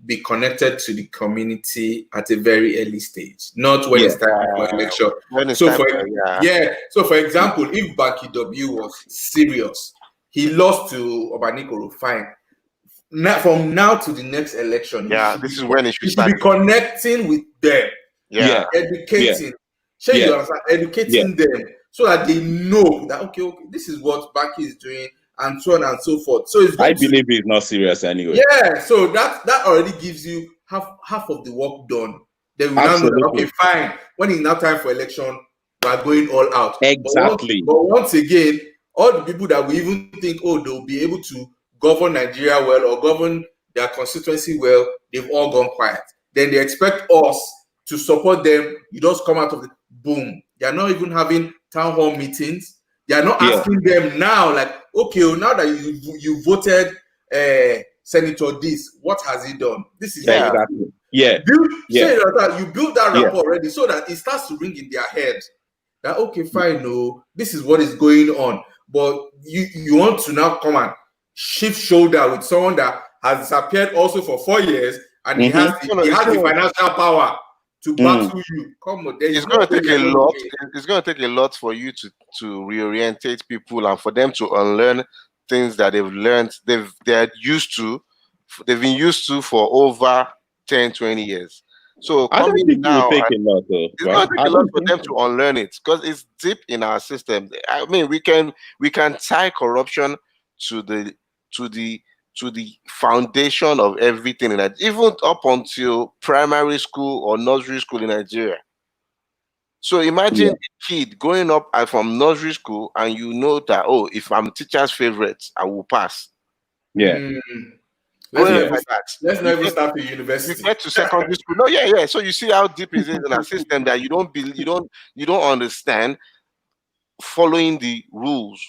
be connected to the community at a very early stage, not when it's time for election. So for example, if Baki W was serious, he lost to Obanikoro, fine. Now, from now to the next election, this is when it should be connecting with them. Educating. You understand? Educating them so that they know that okay, this is what Baki is doing, and so on and so forth. So I believe he's not serious anyway. Yeah, so that already gives you half of the work done. Then we now know that, okay, fine. When it's now time for election, we are going all out. Exactly. But once again, all the people that we even think, they'll be able to govern Nigeria well or govern their constituency well, they've all gone quiet. Then they expect us to support them. You just come out of the boom. They are not even having town hall meetings. They are not asking them now, like, okay, now that you voted Senator this, what has he done? This is exactly. You build that rapport already so that it starts to ring in their head that okay, fine, this is what is going on. But you want to now come and shift shoulder with someone that has disappeared also for 4 years, and he has the financial power to battle you. Come on, it's going to take a lot. It's going to take a lot for you to reorientate people and for them to unlearn things that they've learned. They've been used to for over 10, 20 years. So I don't think now, it will take a lot, though. It's going to take a lot for them to unlearn it because it's deep in our system. I mean, we can tie corruption to the foundation of everything in that, even up until primary school or nursery school in Nigeria. So imagine a kid going up from nursery school and you know that, if I'm teacher's favorite, I will pass. Let's not even start to university. You get to secondary school. No, So you see how deep it is in our system that you don't understand following the rules.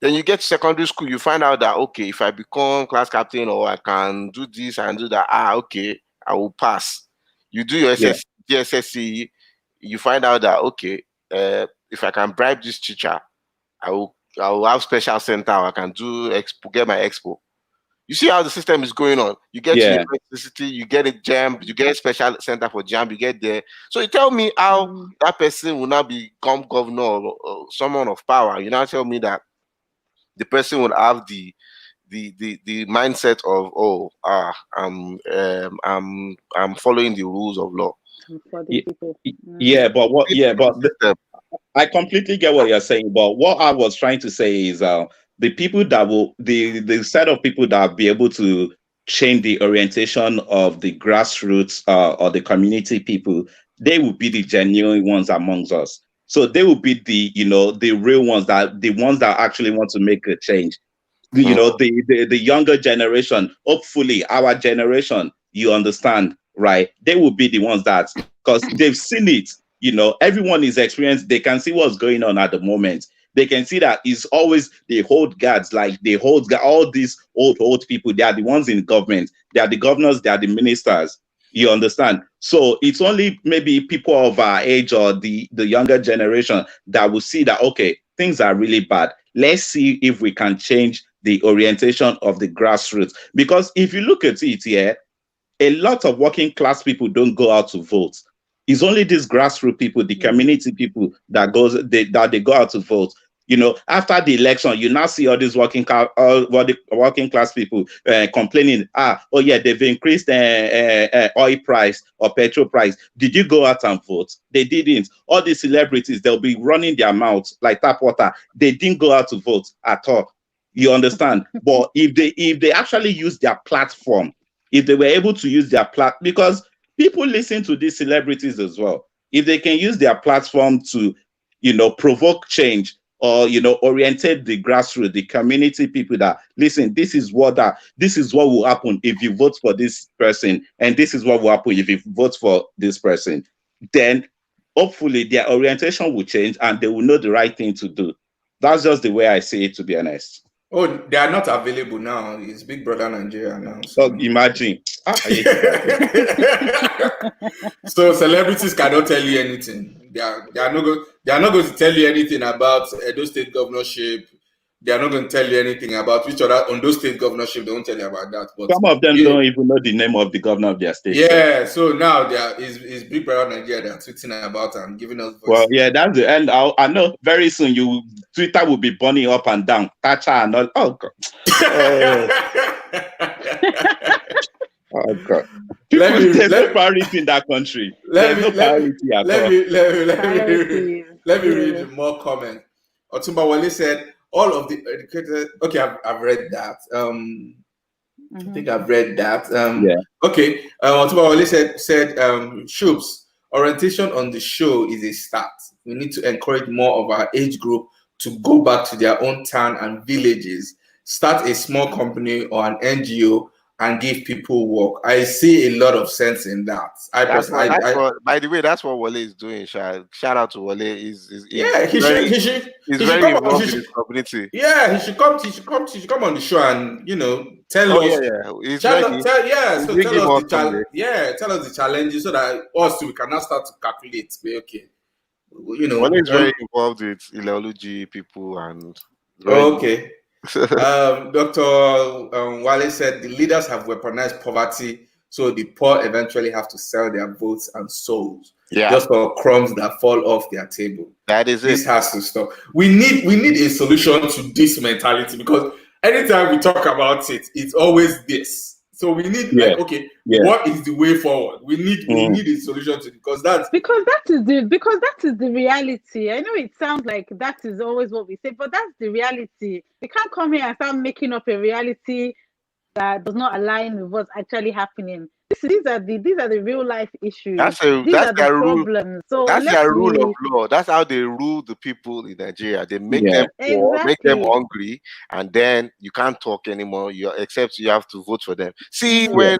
Then you get to secondary school, you find out that okay, if I become class captain or I can do this and do that, okay, I will pass. You do your SSC, you find out that okay, if I can bribe this teacher, I will have special center. I can get my expo. You see how the system is going on. You get to university, you get a jam, you get a special center for jam, you get there. So you tell me how that person will now become governor or someone of power. You now tell me that the person would have the mindset of I'm following the rules of law. I completely get what you're saying, but what I was trying to say is the people that will the set of people that will be able to change the orientation of the grassroots or the community people, they will be the genuine ones amongst us. So they will be the real ones, the ones that actually want to make a change. The younger generation, hopefully our generation, you understand, right? They will be the ones that, because they've seen it, everyone is experienced. They can see what's going on at the moment. They can see that it's always they hold guards, like they hold all these old people. They are the ones in government. They are the governors. They are the ministers. You understand? So it's only maybe people of our age or the younger generation that will see that, okay, things are really bad. Let's see if we can change the orientation of the grassroots. Because if you look at it here, a lot of working class people don't go out to vote. It's only these grassroots people, the community people that they go out to vote. You know, after the election, you now see all these working class people complaining. Oh yeah, they've increased oil price or petrol price. Did you go out and vote? They didn't. All the celebrities, they'll be running their mouths like tap water. They didn't go out to vote at all. You understand? But if they actually use their platform, if they were able to use their because people listen to these celebrities as well. If they can use their platform to, you know, provoke change or, you know, orientate the grassroots, the community people that listen, this is what will happen if you vote for this person, and this is what will happen if you vote for this person, then hopefully their orientation will change and they will know the right thing to do. That's just the way I see it, to be honest. Oh, they are not available now. It's Big Brother Nigeria now. So imagine. So celebrities cannot tell you anything. They are not going to tell you anything about Edo State governorship. They are not going to tell you anything about which other Ondo State governorship. They won't tell you about that. But some of them don't even know the name of the governor of their state. Yeah, so now is Big Brother Nigeria. They are tweeting about and giving us voice. Well, yeah, that's the end. I know very soon Twitter will be burning up and down. Thatcher and all. Oh God. Oh God. There's no priority in that country. There's no priority at all. Let me read more comments. Otumba Wale said, all of the educated. Okay, I've read that. I think I've read that. Yeah. Okay. Otumba Wale said, Shoops, orientation on the show is a start. We need to encourage more of our age group to go back to their own town and villages, start a small company or an NGO, and give people work. I see a lot of sense in that. By the way, that's what Wale is doing. Shout out to Wale. He's very involved in his community. Yeah, he should come on the show and, you know, tell us. Tell us the challenges so that us we can now start to calculate. Okay, you know, Wale is very involved with Ileology people and. Okay. Dr. Wale said the leaders have weaponized poverty, so the poor eventually have to sell their votes and souls just for crumbs that fall off their table. That is This has to stop. We need a solution to this mentality, because anytime we talk about it, it's always this. So we need what is the way forward? We need a solution to it, because that is the reality. I know it sounds like that is always what we say, but that's the reality. We can't come here and start making up a reality that does not align with what's actually happening. These are the real life issues. These are the problems. So that's their rule of law. That's how they rule the people in Nigeria. They make them poor, make them hungry, and then you can't talk anymore. Except you have to vote for them. See when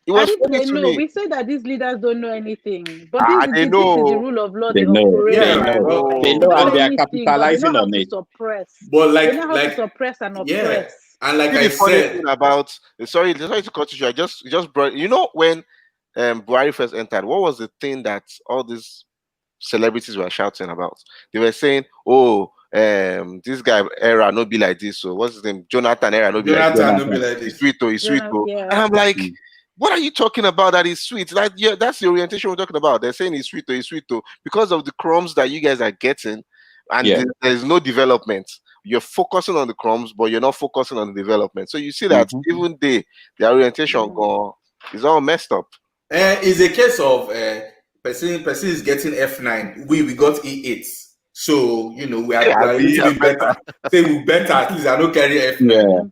it was funny to me. We say that these leaders don't know anything, but they know. This is the rule of law. They know. They know, and they are capitalizing on it. But they know how to suppress and oppress. Yeah. And like I said about sorry to cut you. I just brought, you know, when Buhari first entered, what was the thing that all these celebrities were shouting about? They were saying, "Oh, this guy era no be like this." So what's his name? Jonathan era no be like this. He's sweet, and I'm like, what are you talking about? That is sweet. Like, that's the orientation we're talking about. They're saying he's sweet, because of the crumbs that you guys are getting, and there's no development. You're focusing on the crumbs, but you're not focusing on the development. So you see that even their orientation is all messed up. It's a case of person is getting F9. We got E8. So, you know, we are a little bit better. Say we better, at least I don't carry F9. Yeah.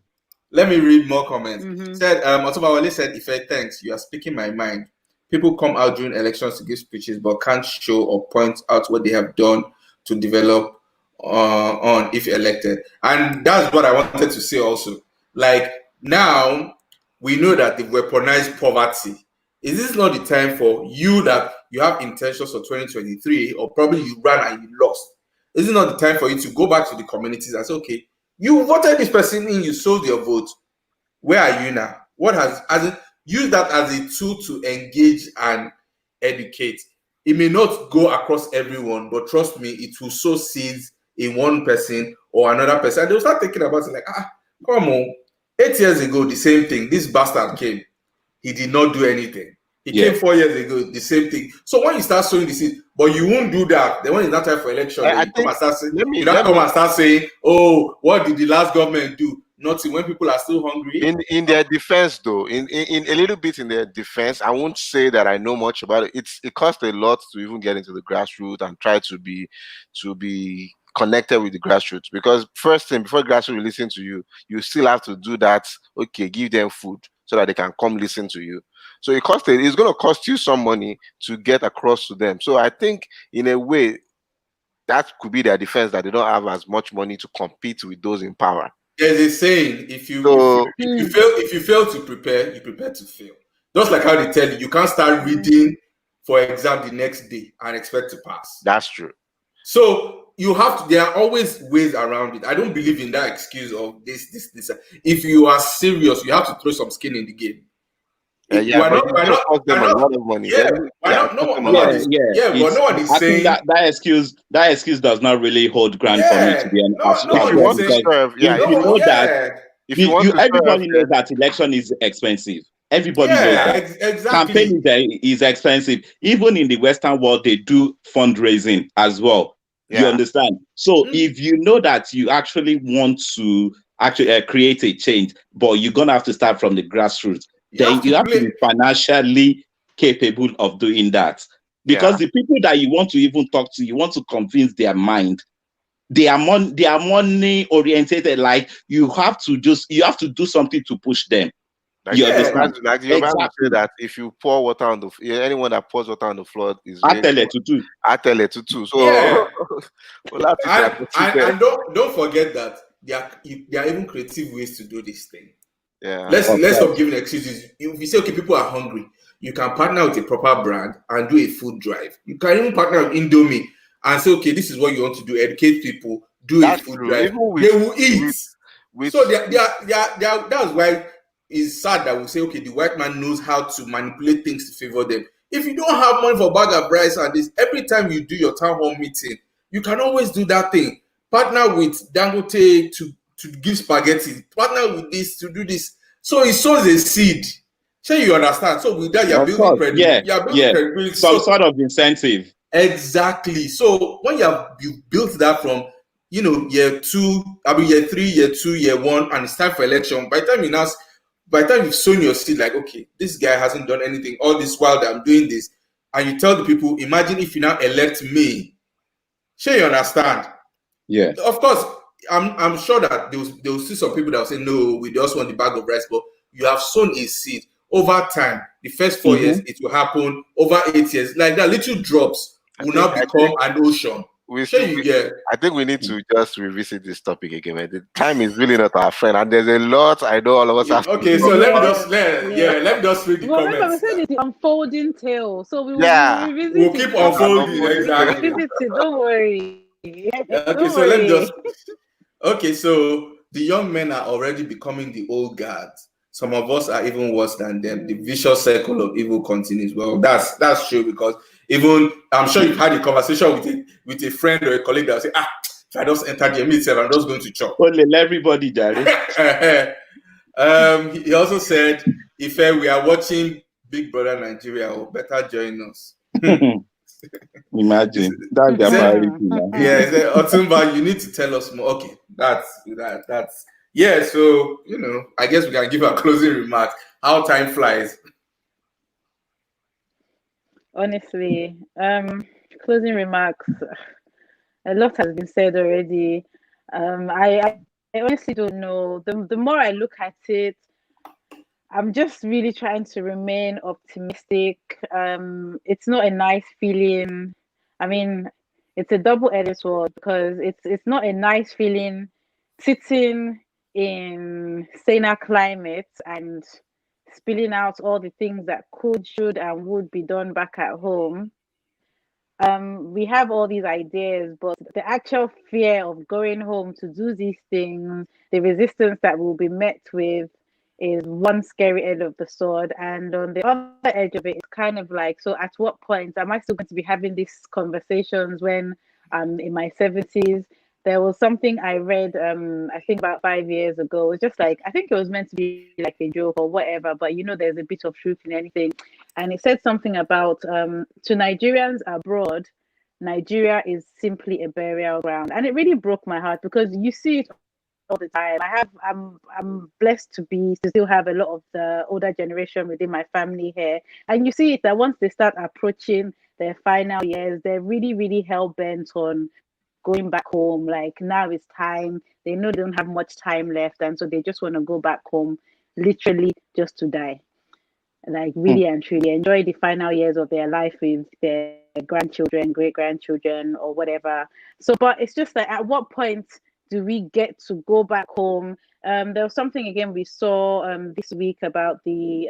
Let me read more comments. Said Otumba Wale said, "Ife, thanks. You are speaking my mind. People come out during elections to give speeches, but can't show or point out what they have done to develop on if elected." And that's what I wanted to say also. Like, now we know that the weaponized poverty. Is this not the time for you that you have intentions for 2023, or probably you ran and you lost? Is it not the time for you to go back to the communities and say, okay, you voted this person in, you sold your vote. Where are you now? What has use that as a tool to engage and educate. It may not go across everyone, but trust me, it will sow seeds in one person or another person. And they'll start thinking about it like, come on, 8 years ago, the same thing. This bastard came. He did not do anything. He came 4 years ago, the same thing. So when you start sowing the seed, but you won't do that. Then when it's not time for election, then you come and start saying, and start saying, oh, what did the last government do? Nothing. When people are still hungry. In their defense, though, in a little bit in their defense, I won't say that I know much about it. It costs a lot to even get into the grassroots and try to be connected with the grassroots, because first thing, before grassroots listen to you, you still have to do that. Okay, give them food so that they can come listen to you. So it's going to cost you some money to get across to them. So I think in a way that could be their defense, that they don't have as much money to compete with those in power. There's a saying: if you fail to prepare, you prepare to fail. Just like how they tell you can't start reading for exam the next day and expect to pass. That's true. So you have to. There are always ways around it. I don't believe in that excuse of this. If you are serious, you have to throw some skin in the game. But cost them a lot of money. But no one is saying that excuse does not really hold ground for me to be honest. Everybody knows that election is expensive. Everybody knows that. Exactly. Campaigning is expensive. Even in the Western world, they do fundraising as well. You understand? So if you know that you actually want to create a change, but you're gonna have to start from the grassroots, then you have to be financially capable of doing that. Because the people that you want to even talk to, you want to convince their mind. They are money oriented. Like you have to do something to push them. You understand? Like you say that if you pour water on anyone that pours water on the floor is Atele tutu. So and don't forget that there are even creative ways to do this thing. Yeah. Let's stop giving excuses. If you say, okay, people are hungry, you can partner with a proper brand and do a food drive. You can even partner with Indomie and say, okay, this is what you want to do. Educate people, do a food drive. They will eat. So that's why it's sad that we say, okay, the white man knows how to manipulate things to favor them. If you don't have money for a bag of rice and this, every time you do your town hall meeting, you can always do that thing. Partner with Dangote to give spaghetti, partner with this to do this. So it sows a seed. So you understand? So with that, you're building credibility. Some sort of incentive. Exactly. So when you built that from year 2, year 3, year 2, year 1, and it's time for election, by the time you've sown your seed, like, okay, this guy hasn't done anything all this while that I'm doing this, and you tell the people, imagine if you now elect me. Sure, you understand? Yeah. Of course, I'm sure that they will see some people that will say, no, we just want the bag of rice, but you have sown a seed. Over time, the first 4 years, it will happen. Over 8 years, like that, little drops will now become an ocean. I think we need to just revisit this topic again. Man. The time is really not our friend, and there's a lot I know all of us have. Okay, so let me just read the comments. Remember, we said it's the unfolding tale, so we will revisit. We'll keep unfolding. Exactly. Don't worry. Okay, so let me just. Okay, so the young men are already becoming the old guards. Some of us are even worse than them. The vicious circle of evil continues. Well, that's true, because even I'm sure you've had a conversation with a friend or a colleague that will say, if I just enter the meeting, I'm just going to chop. Only everybody, Jerry. He also said, if we are watching Big Brother Nigeria, or better join us. Imagine that's their priority now. Yeah, Otumba, you need to tell us more. Okay, that's so I guess we can give our closing remarks. How time flies. Honestly, closing remarks. A lot has been said already. I honestly don't know. The more I look at it, I'm just really trying to remain optimistic. It's not a nice feeling. I mean, it's a double-edged sword, because it's not a nice feeling sitting in saner climate and spilling out all the things that could, should, and would be done back at home. We have all these ideas, but the actual fear of going home to do these things, the resistance that we'll be met with, is one scary end of the sword, and on the other edge of it, it's kind of like, so at what point am I still going to be having these conversations when I'm in my 70s? There was something I read, I think about 5 years ago. It was just like, I think it was meant to be like a joke or whatever, but there's a bit of truth in anything. And it said something about to Nigerians abroad, Nigeria is simply a burial ground. And it really broke my heart because you see it all the time. I'm blessed to still have a lot of the older generation within my family here. And you see it that once they start approaching their final years, they're really, really hell bent on going back home. Like now it's time. They know they don't have much time left, and so they just want to go back home, literally just to die. Like really and truly enjoy the final years of their life with their grandchildren, great grandchildren, or whatever. So, but it's just like, at what point do we get to go back home? There was something again we saw this week about the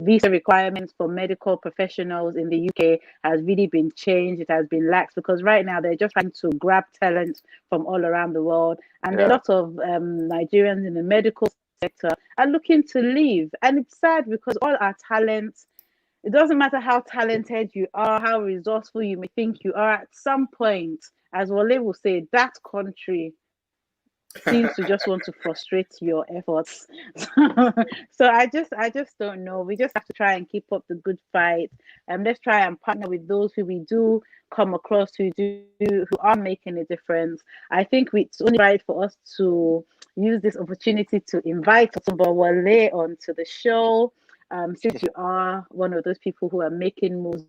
visa requirements for medical professionals in the UK has really been changed. It has been lax because right now they're just trying to grab talent from all around the world. And there are lots of Nigerians in the medical sector are looking to leave. And it's sad because all our talents, it doesn't matter how talented you are, how resourceful you may think you are, at some point, as Wale will say, that country seems to just want to frustrate your efforts. So I just don't know. We just have to try and keep up the good fight. Let's try and partner with those who we do come across who are making a difference. I think it's only right for us to use this opportunity to invite Otumba Wale onto the show. Since you are one of those people who are making moves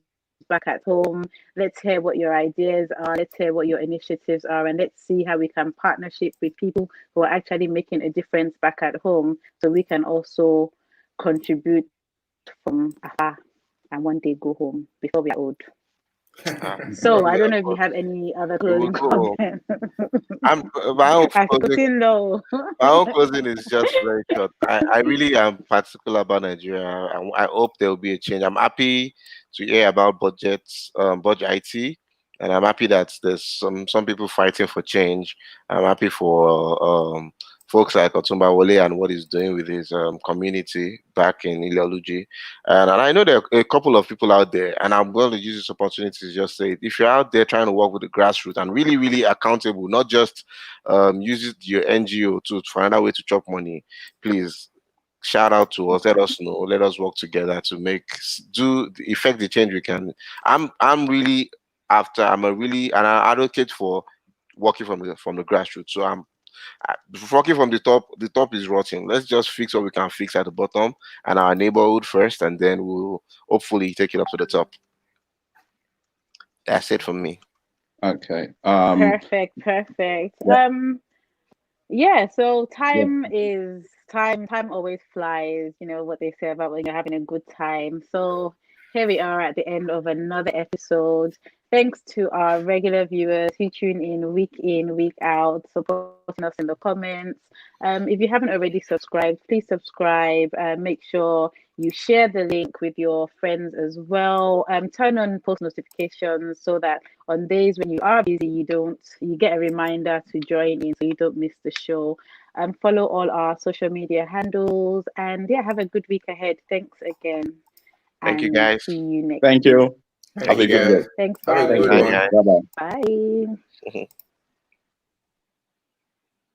back at home, let's hear what your ideas are, let's hear what your initiatives are, and let's see how we can partnership with people who are actually making a difference back at home, so we can also contribute from afar and one day go home before we are old. So I don't know if you have any other closing comments. My own closing is just very short. I really am particular about Nigeria. I hope there will be a change. I'm happy to hear about budget IT, and I'm happy that there's some people fighting for change. I'm happy for folks like Otumba Wale and what he's doing with his community back in Ileoluji. And I know there are a couple of people out there, and I'm going to use this opportunity to just say, if you're out there trying to work with the grassroots and really, really accountable, not just use your NGO to find a way to chop money, please shout out to us, let us know, let us work together to effect the change we can. I'm really and I advocate for working from the grassroots. So I'm working from the top is rotten. Let's just fix what we can fix at the bottom and our neighborhood first, and then we'll hopefully take it up to the top. That's it from me. Okay. Perfect. Yeah. So time is time. Time always flies. You know what they say about when you're having a good time. So here we are at the end of another episode. Thanks to our regular viewers who tune in, week out, supporting us in the comments. If you haven't already subscribed, please subscribe. Make sure you share the link with your friends as well. Turn on post notifications so that on days when you are busy, you get a reminder to join in so you don't miss the show. Follow all our social media handles, and have a good week ahead. Thanks again. Thank you, guys. See you next Thank you. Have a good day. Thanks, Have guys. a good one. Bye-bye. Bye.